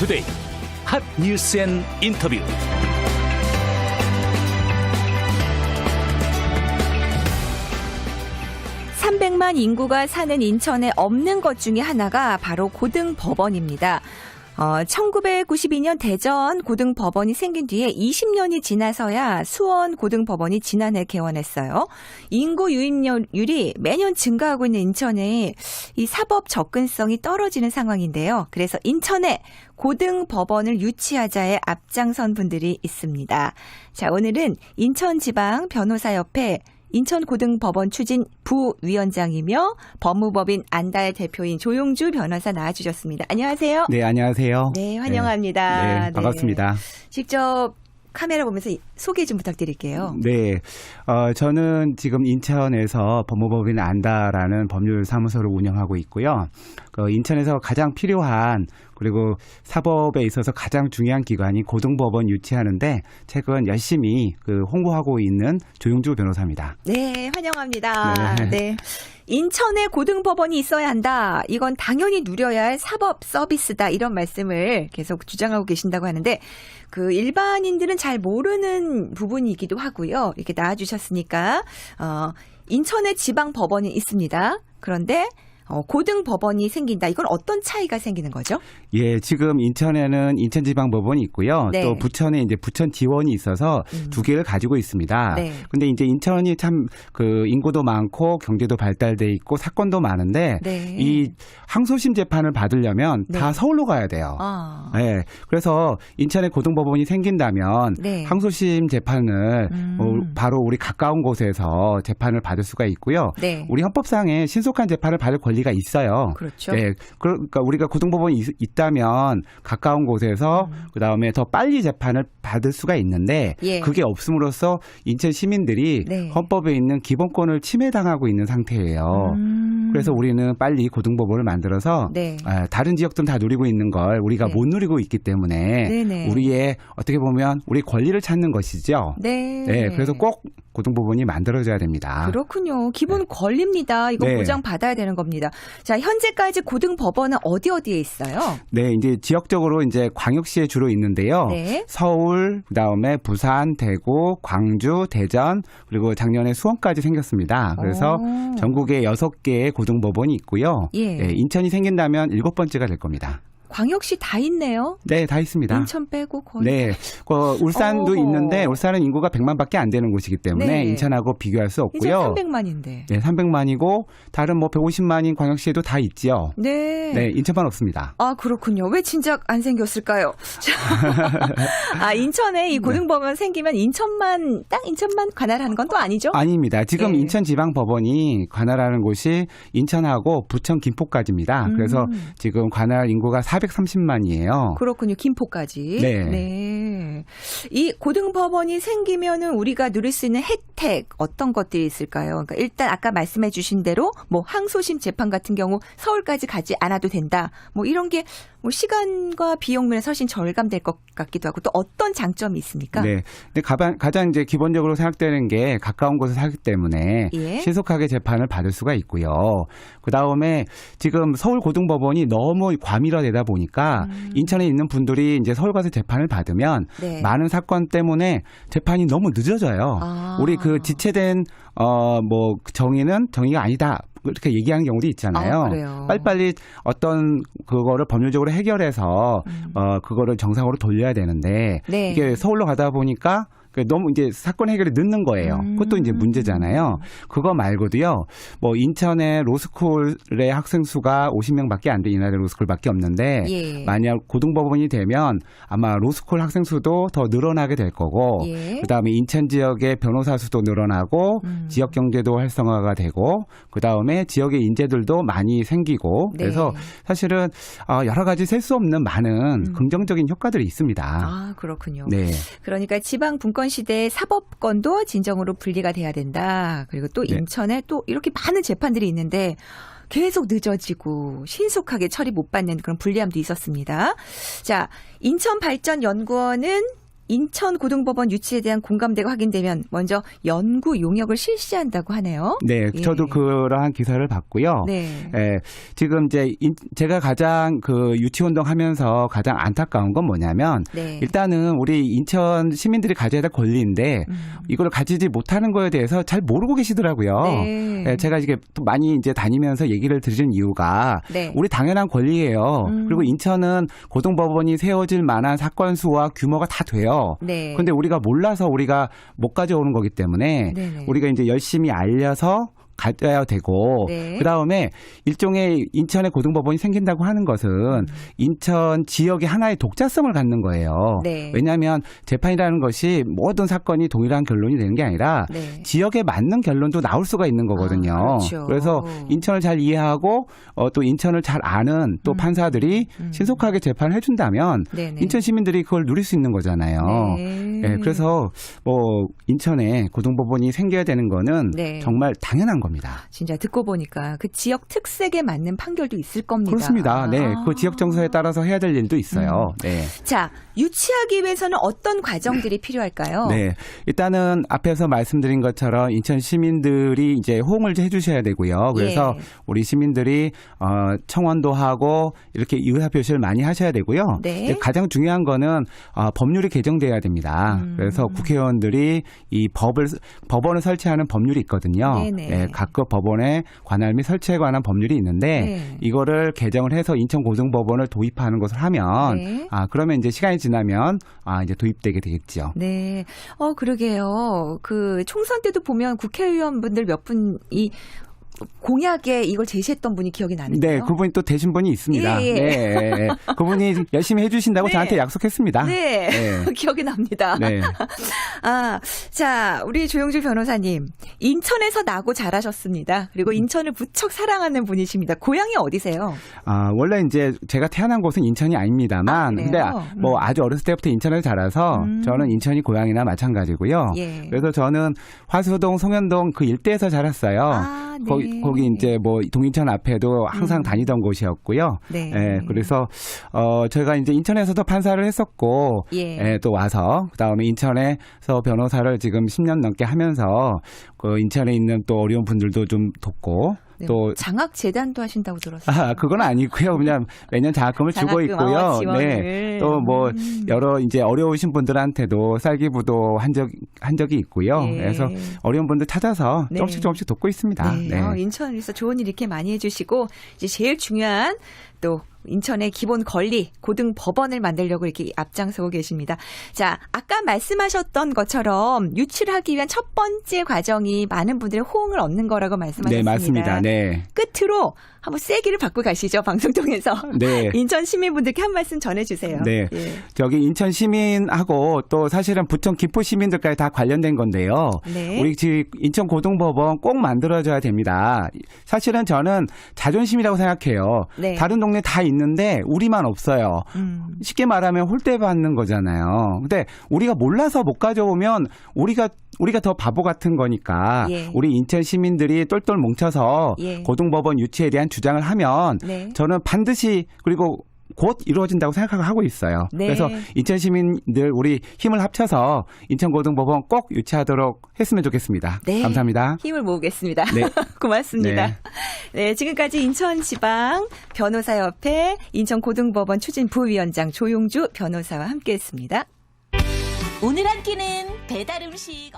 투데이 핫 뉴스 앤 인터뷰. (300만) 인구가 사는 인천에 없는 것 중에 하나가 바로 고등법원입니다. 1992년 대전 고등법원이 생긴 뒤에 20년이 지나서야 수원 고등법원이 지난해 개원했어요. 인구 유입률이 매년 증가하고 있는 인천에 이 사법 접근성이 떨어지는 상황인데요. 그래서 인천에 고등법원을 유치하자에 앞장선 분들이 있습니다. 자, 오늘은 인천지방변호사협회 인천고등법원 추진 부위원장이며 법무법인 안달 대표인 조용주 변호사 나와주셨습니다. 안녕하세요. 네, 안녕하세요. 네, 환영합니다. 네, 반갑습니다. 네. 직접 카메라 보면서 소개 좀 부탁드릴게요. 네, 저는 지금 인천에서 법무법인 안다라는 법률사무소를 운영하고 있고요. 인천에서 가장 필요한 그리고 사법에 있어서 가장 중요한 기관이 고등법원 유치하는데 최근 열심히 홍보하고 있는 조용주 변호사입니다. 네, 환영합니다. 네. 네. 인천에 고등법원이 있어야 한다. 이건 당연히 누려야 할 사법 서비스다. 이런 말씀을 계속 주장하고 계신다고 하는데 일반인들은 잘 모르는 부분이기도 하고요. 이렇게 나와주셨으니까 인천에 지방법원이 있습니다. 그런데 고등법원이 생긴다. 이건 어떤 차이가 생기는 거죠? 예, 지금 인천에는 인천지방법원이 있고요. 네. 또 부천에 이제 부천지원이 있어서 두 개를 가지고 있습니다. 네. 근데 이제 인천이 참 인구도 많고 경제도 발달돼 있고 사건도 많은데 네. 이 항소심 재판을 받으려면 네. 다 서울로 가야 돼요. 네. 그래서 인천에 고등법원이 생긴다면 네. 항소심 재판을 바로 우리 가까운 곳에서 재판을 받을 수가 있고요. 네. 우리 헌법상에 신속한 재판을 받을 권리가 있어요. 그렇죠. 네, 그러니까 우리가 고등법원이 있다면 가까운 곳에서 그다음에 더 빨리 재판을 받을 수가 있는데 예. 그게 없음으로써 인천 시민들이 네. 헌법에 있는 기본권을 침해당하고 있는 상태예요. 그래서 우리는 빨리 고등법원을 만들어서 네. 다른 지역들은 다 누리고 있는 걸 우리가 네. 못 누리고 있기 때문에 네네. 우리의 어떻게 보면 우리 권리를 찾는 것이죠. 네. 네, 그래서 꼭 고등법원이 만들어져야 됩니다. 그렇군요. 기본 권리입니다. 이거 네. 보장받아야 되는 겁니다. 자, 현재까지 고등법원은 어디에 있어요? 네, 이제 지역적으로 이제 광역시에 주로 있는데요. 네. 서울, 그다음에 부산, 대구, 광주, 대전, 그리고 작년에 수원까지 생겼습니다. 그래서 오. 전국에 6개의 고등법원이 있고요. 예. 네, 인천이 생긴다면 7번째가 될 겁니다. 광역시 다 있네요. 네, 다 있습니다. 인천 빼고 거의. 네, 울산도 어허. 있는데 울산은 인구가 100만밖에 안 되는 곳이기 때문에 네. 인천하고 비교할 수 없고요. 인천 300만인데. 네, 300만이고 다른 150만인 광역시에도 다 있지요. 네. 네, 인천만 없습니다. 아, 그렇군요. 왜 진작 안 생겼을까요? 인천에 이 고등법원 생기면 인천만 관할하는 건 또 아니죠? 아닙니다. 지금 예. 인천지방법원이 관할하는 곳이 인천하고 부천, 김포까지입니다. 그래서 지금 관할 인구가 430만이에요. 그렇군요. 김포까지. 네. 이 고등법원이 생기면은 우리가 누릴 수 있는 혜택 어떤 것들이 있을까요? 그러니까 일단 아까 말씀해 주신 대로 항소심 재판 같은 경우 서울까지 가지 않아도 된다. 이런 게 시간과 비용 면에서 훨씬 절감될 것 같기도 하고 또 어떤 장점이 있습니까? 네. 근데 가장 이제 기본적으로 생각되는 게 가까운 곳에 살기 때문에 예. 신속하게 재판을 받을 수가 있고요. 그다음에 지금 서울 고등법원이 너무 과밀화되다 보니까 인천에 있는 분들이 이제 서울 가서 재판을 받으면 네. 많은 사건 때문에 재판이 너무 늦어져요. 아. 우리 지체된 정의가 아니다. 이렇게 얘기하는 경우도 있잖아요. 그래요? 빨리빨리 어떤 그거를 법률적으로 해결해서 그거를 정상으로 돌려야 되는데 네. 이게 서울로 가다 보니까 너무 이제 사건 해결이 늦는 거예요. 그것도 이제 문제잖아요. 그거 말고도요. 인천의 로스쿨의 학생 수가 50명밖에 안 돼. 이날의 로스쿨밖에 없는데 예. 만약 고등법원이 되면 아마 로스쿨 학생 수도 더 늘어나게 될 거고 예. 그다음에 인천 지역의 변호사 수도 늘어나고 지역 경제도 활성화가 되고 그다음에 지역의 인재들도 많이 생기고 네. 그래서 사실은 여러 가지 셀 수 없는 많은 긍정적인 효과들이 있습니다. 아, 그렇군요. 네. 그러니까 지방 분권 시대의 사법권도 진정으로 분리가 돼야 된다. 그리고 또 네. 인천에 또 이렇게 많은 재판들이 있는데 계속 늦어지고 신속하게 처리 못 받는 그런 불리함도 있었습니다. 자, 인천발전연구원은 인천고등법원 유치에 대한 공감대가 확인되면 먼저 연구 용역을 실시한다고 하네요. 네, 예. 저도 그러한 기사를 봤고요. 네. 예, 지금 이제 제가 가장 그 유치운동 하면서 가장 안타까운 건 뭐냐면 네. 일단은 우리 인천 시민들이 가져야 될 권리인데 이걸 가지지 못하는 거에 대해서 잘 모르고 계시더라고요. 네. 예, 제가 이게 또 많이 이제 다니면서 얘기를 드리는 이유가 네. 우리 당연한 권리예요. 그리고 인천은 고등법원이 세워질 만한 사건 수와 규모가 다 돼요. 네. 근데 우리가 몰라서 우리가 못 가져오는 거기 때문에 네네. 우리가 이제 열심히 알려서 가져야 되고 네. 그다음에 일종의 인천의 고등법원이 생긴다고 하는 것은 인천 지역의 하나의 독자성을 갖는 거예요. 네. 왜냐하면 재판이라는 것이 모든 사건이 동일한 결론이 되는 게 아니라 네. 지역에 맞는 결론도 나올 수가 있는 거거든요. 그렇죠. 그래서 인천을 잘 이해하고 또 인천을 잘 아는 또 판사들이 신속하게 재판을 해준다면 네네. 인천 시민들이 그걸 누릴 수 있는 거잖아요. 네. 네, 그래서 뭐 인천에 고등법원이 생겨야 되는 거는 네. 정말 당연한 겁니다. 진짜 듣고 보니까 그 지역 특색에 맞는 판결도 있을 겁니다. 그렇습니다. 네, 아. 그 지역 정서에 따라서 해야 될 일도 있어요. 네. 자, 유치하기 위해서는 어떤 과정들이 필요할까요? 네. 일단은 앞에서 말씀드린 것처럼 인천 시민들이 이제 호응을 해주셔야 되고요. 그래서 예. 우리 시민들이 청원도 하고 이렇게 의사 표시를 많이 하셔야 되고요. 네. 가장 중요한 거는 법률이 개정돼야 됩니다. 그래서 국회의원들이 이 법원을 설치하는 법률이 있거든요. 네네. 네, 각급 법원의 관할 및 설치에 관한 법률이 있는데 네. 이거를 개정을 해서 인천고등법원을 도입하는 것을 하면 네. 그러면 이제 시간이 지나면 이제 도입되게 되겠죠. 네. 그러게요. 그 총선 때도 보면 국회의원분들 몇 분이 공약에 이걸 제시했던 분이 기억이 나는데요. 네, 그분이 또 되신 분이 있습니다. 예, 예. 네, 그분이 열심히 해주신다고 네. 저한테 약속했습니다. 네. 네. 기억이 납니다. 네. 자, 우리 조용주 변호사님. 인천에서 나고 자라셨습니다. 그리고 인천을 무척 사랑하는 분이십니다. 고향이 어디세요? 원래 이제 제가 태어난 곳은 인천이 아닙니다만, 그래요? 근데 뭐 아주 어렸을 때부터 인천에서 자라서 저는 인천이 고향이나 마찬가지고요. 예. 그래서 저는 화수동, 송현동 그 일대에서 자랐어요. 네. 거기 이제 뭐 동인천 앞에도 항상 다니던 곳이었고요. 네. 예, 그래서 제가 이제 인천에서도 판사를 했었고, 예. 또 와서 그다음에 인천에서 변호사를 지금 10년 넘게 하면서 그 인천에 있는 또 어려운 분들도 좀 돕고. 네, 또 장학 재단도 하신다고 들었어요. 그건 아니고요. 그냥 매년 장학금을 주고 있고요. 지원을. 네. 또 뭐 여러 이제 어려우신 분들한테도 쌀기부도 한 적이 있고요. 예. 그래서 어려운 분들 찾아서 네. 조금씩 돕고 있습니다. 네. 네. 인천에서 좋은 일 이렇게 많이 해주시고 이제 제일 중요한 또 인천의 기본 권리 고등법원을 만들려고 이렇게 앞장서고 계십니다. 자, 아까 말씀하셨던 것처럼 유치를 하기 위한 첫 번째 과정이 많은 분들의 호응을 얻는 거라고 말씀하셨습니다. 네, 맞습니다. 네. 끝으로 한번 세기를 받고 가시죠. 방송 통해서. 네. 인천 시민분들께 한 말씀 전해주세요. 네. 예. 저기 인천 시민하고 또 사실은 부천 김포 시민들까지 다 관련된 건데요. 네. 우리 지금 인천 고등법원 꼭 만들어줘야 됩니다. 사실은 저는 자존심이라고 생각해요. 네. 다른 동네 다 있는데 우리만 없어요. 쉽게 말하면 홀대받는 거잖아요. 근데 우리가 몰라서 못 가져오면 우리가 더 바보 같은 거니까 예. 우리 인천 시민들이 똘똘 뭉쳐서 예. 고등법원 유치에 대한 주장을 하면 네. 저는 반드시 그리고 곧 이루어진다고 생각하고 있어요. 네. 그래서 인천 시민들 우리 힘을 합쳐서 인천고등법원 꼭 유치하도록 했으면 좋겠습니다. 네. 감사합니다. 힘을 모으겠습니다. 네. 고맙습니다. 네. 네, 지금까지 인천지방 변호사협회 인천고등법원 추진 부위원장 조용주 변호사와 함께했습니다. 오늘 한 끼는 배달 음식